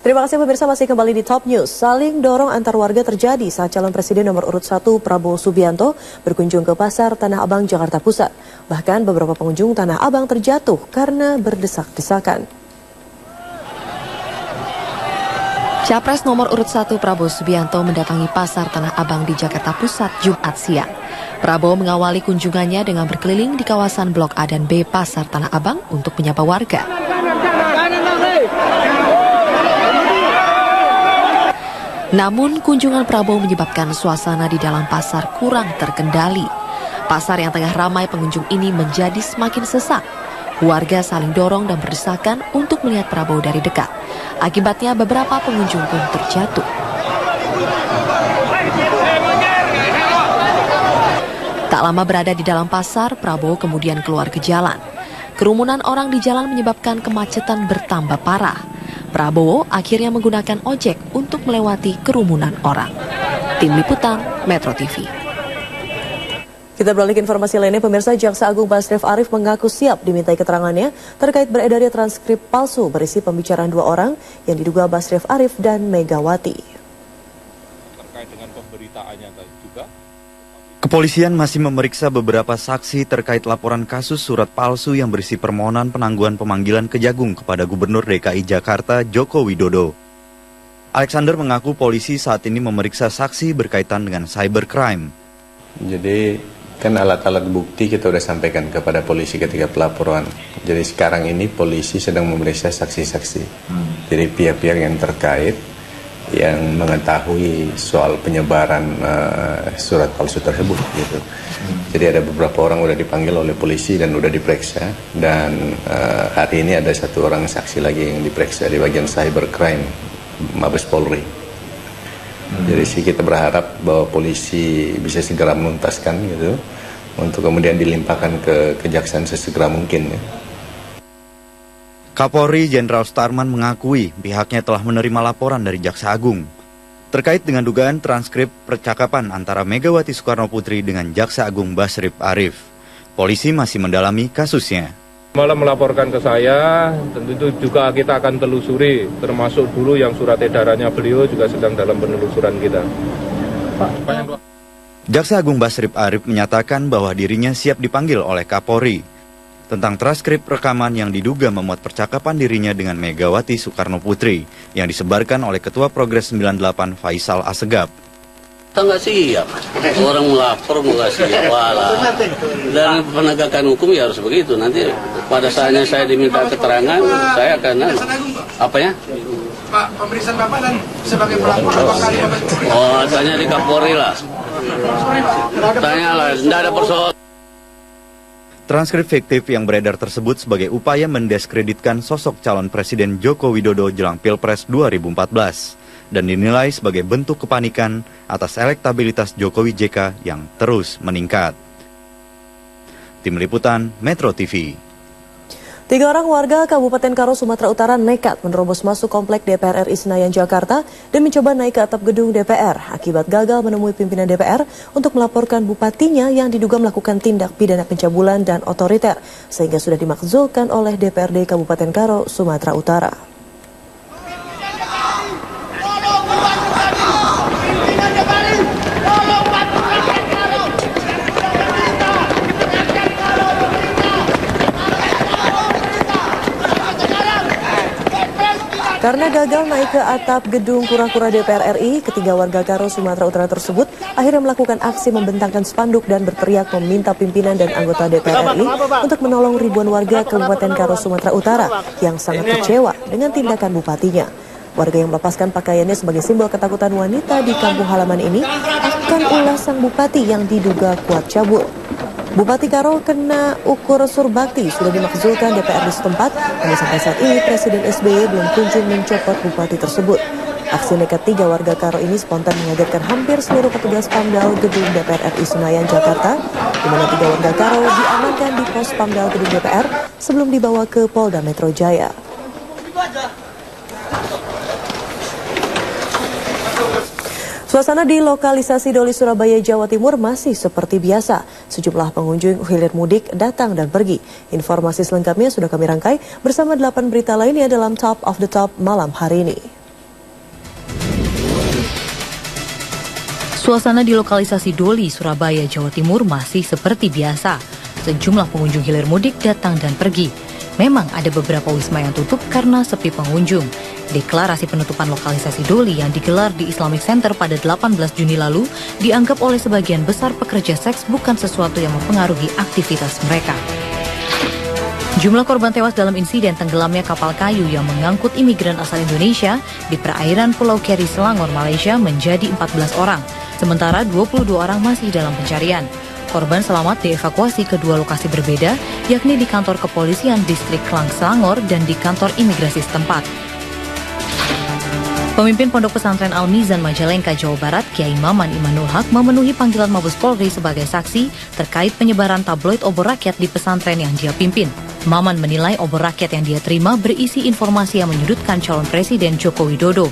Terima kasih pemirsa, masih kembali di Top News. Saling dorong antar warga terjadi saat calon presiden nomor urut 1 Prabowo Subianto berkunjung ke Pasar Tanah Abang, Jakarta Pusat. Bahkan beberapa pengunjung Tanah Abang terjatuh karena berdesak-desakan. Capres nomor urut 1 Prabowo Subianto mendatangi Pasar Tanah Abang di Jakarta Pusat Jumat siang. Prabowo mengawali kunjungannya dengan berkeliling di kawasan Blok A dan B Pasar Tanah Abang untuk menyapa warga. Namun kunjungan Prabowo menyebabkan suasana di dalam pasar kurang terkendali. Pasar yang tengah ramai pengunjung ini menjadi semakin sesak. Warga saling dorong dan berdesakan untuk melihat Prabowo dari dekat. Akibatnya beberapa pengunjung pun terjatuh. Tak lama berada di dalam pasar, Prabowo kemudian keluar ke jalan. Kerumunan orang di jalan menyebabkan kemacetan bertambah parah. Prabowo akhirnya menggunakan ojek untuk melewati kerumunan orang. Tim Liputan Metro TV. Kita beralih ke informasi lainnya, pemirsa. Jaksa Agung Basrif Arif mengaku siap dimintai keterangannya terkait beredarnya transkrip palsu berisi pembicaraan dua orang yang diduga Basrif Arif dan Megawati. Terkait dengan pemberitaannya juga, kepolisian masih memeriksa beberapa saksi terkait laporan kasus surat palsu yang berisi permohonan penangguhan pemanggilan Kejagung kepada Gubernur DKI Jakarta Joko Widodo. Alexander mengaku polisi saat ini memeriksa saksi berkaitan dengan cybercrime. Jadi kan alat-alat bukti kita sudah sampaikan kepada polisi ketika pelaporan. Jadi sekarang ini polisi sedang memeriksa saksi-saksi. Jadi pihak-pihak yang terkait yang mengetahui soal penyebaran surat palsu tersebut gitu. Jadi ada beberapa orang sudah dipanggil oleh polisi dan sudah diperiksa, dan hari ini ada satu orang saksi lagi yang diperiksa di bagian cybercrime Mabes Polri. Jadi sih kita berharap bahwa polisi bisa segera menuntaskan gitu untuk kemudian dilimpahkan ke kejaksaan sesegera mungkin ya. Kapolri Jenderal Sutarman mengakui pihaknya telah menerima laporan dari Jaksa Agung terkait dengan dugaan transkrip percakapan antara Megawati Soekarno Putri dengan Jaksa Agung Basrif Arif. Polisi masih mendalami kasusnya. malah melaporkan ke saya, tentu itu juga kita akan telusuri, termasuk dulu yang surat edarannya beliau juga sedang dalam penelusuran kita. Jaksa Agung Basrif Arif menyatakan bahwa dirinya siap dipanggil oleh Kapolri tentang transkrip rekaman yang diduga memuat percakapan dirinya dengan Megawati Soekarno Putri yang disebarkan oleh Ketua Progres 98 Faisal Assegaf. Kita nggak siap, orang melapor nggak siap, dan penegakan hukum ya harus begitu. Nanti pada saatnya saya diminta keterangan, saya akan apa ya? Pak, pemeriksaan Bapak dan sebagai pelapor apakah Oh, tanya di Kapolri lah. Tanyalah, tidak ada persoalan. Transkrip fiktif yang beredar tersebut sebagai upaya mendiskreditkan sosok calon Presiden Joko Widodo jelang Pilpres 2014 dan dinilai sebagai bentuk kepanikan atas elektabilitas Jokowi JK yang terus meningkat. Tim Liputan Metro TV. 3 orang warga Kabupaten Karo, Sumatera Utara nekat menerobos masuk komplek DPR RI Senayan, Jakarta dan mencoba naik ke atap gedung DPR akibat gagal menemui pimpinan DPR untuk melaporkan bupatinya yang diduga melakukan tindak pidana pencabulan dan otoriter sehingga sudah dimakzulkan oleh DPRD Kabupaten Karo, Sumatera Utara. Karena gagal naik ke atap gedung kura-kura DPR RI, ketiga warga Karo, Sumatera Utara tersebut akhirnya melakukan aksi membentangkan spanduk dan berteriak meminta pimpinan dan anggota DPR RI untuk menolong ribuan warga Kabupaten Karo, Sumatera Utara yang sangat kecewa dengan tindakan bupatinya. Warga yang melepaskan pakaiannya sebagai simbol ketakutan wanita di kampung halaman ini akan ulah sang bupati yang diduga kuat cabul. Bupati Karo kena ukur surbakti sudah dimakzulkan DPRD setempat, namun sampai saat ini Presiden SBY belum kunjung mencopot bupati tersebut. Aksi nekat 3 warga Karo ini spontan mengagetkan hampir seluruh petugas Pamdal gedung DPR RI Senayan, Jakarta, di mana 3 warga Karo diamankan di pos Pamdal gedung DPR sebelum dibawa ke Polda Metro Jaya. Suasana di lokalisasi Doli Surabaya, Jawa Timur masih seperti biasa. Sejumlah pengunjung hilir mudik datang dan pergi. Informasi selengkapnya sudah kami rangkai bersama 8 berita lainnya dalam Top of the Top malam hari ini. Suasana di lokalisasi Doli, Surabaya, Jawa Timur masih seperti biasa. Sejumlah pengunjung hilir mudik datang dan pergi. Memang ada beberapa wisma yang tutup karena sepi pengunjung. Deklarasi penutupan lokalisasi Doli yang digelar di Islamic Center pada 18 Juni lalu dianggap oleh sebagian besar pekerja seks bukan sesuatu yang mempengaruhi aktivitas mereka. Jumlah korban tewas dalam insiden tenggelamnya kapal kayu yang mengangkut imigran asal Indonesia di perairan Pulau Keri, Selangor, Malaysia menjadi 14 orang. Sementara 22 orang masih dalam pencarian. Korban selamat dievakuasi ke dua lokasi berbeda, yakni di kantor kepolisian distrik Klang, Selangor dan di kantor imigrasi setempat. Pemimpin Pondok Pesantren Al-Mizan Majalengka, Jawa Barat, Kiai Maman Imanul Haq memenuhi panggilan Mabes Polri sebagai saksi terkait penyebaran tabloid obor rakyat di pesantren yang dia pimpin. Maman menilai obor rakyat yang dia terima berisi informasi yang menyudutkan calon Presiden Joko Widodo.